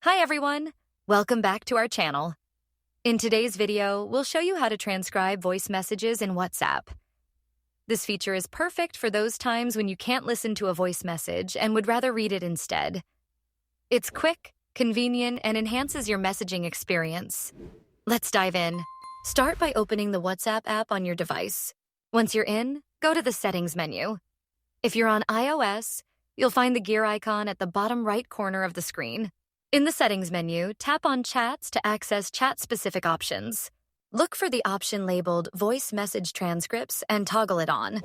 Hi everyone! Welcome back to our channel. In today's video, we'll show you how to transcribe voice messages in WhatsApp. This feature is perfect for those times when you can't listen to a voice message and would rather read it instead. It's quick, convenient, and enhances your messaging experience. Let's dive in. Start by opening the WhatsApp app on your device. Once you're in, go to the Settings menu. If you're on iOS, you'll find the gear icon at the bottom right corner of the screen. In the Settings menu, tap on Chats to access chat-specific options. Look for the option labeled Voice Message Transcripts and toggle it on.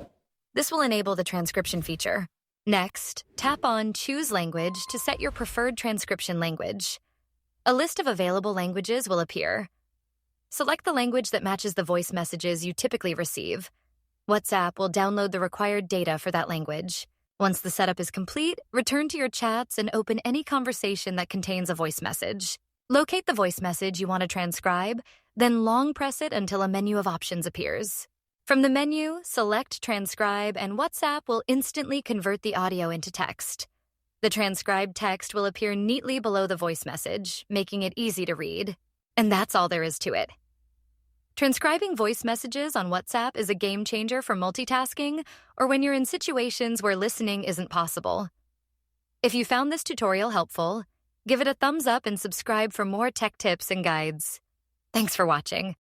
This will enable the transcription feature. Next, tap on Choose Language to set your preferred transcription language. A list of available languages will appear. Select the language that matches the voice messages you typically receive. WhatsApp will download the required data for that language. Once the setup is complete, return to your chats and open any conversation that contains a voice message. Locate the voice message you want to transcribe, then long press it until a menu of options appears. From the menu, select Transcribe, and WhatsApp will instantly convert the audio into text. The transcribed text will appear neatly below the voice message, making it easy to read. And that's all there is to it. Transcribing voice messages on WhatsApp is a game changer for multitasking or when you're in situations where listening isn't possible. If you found this tutorial helpful, give it a thumbs up and subscribe for more tech tips and guides. Thanks for watching.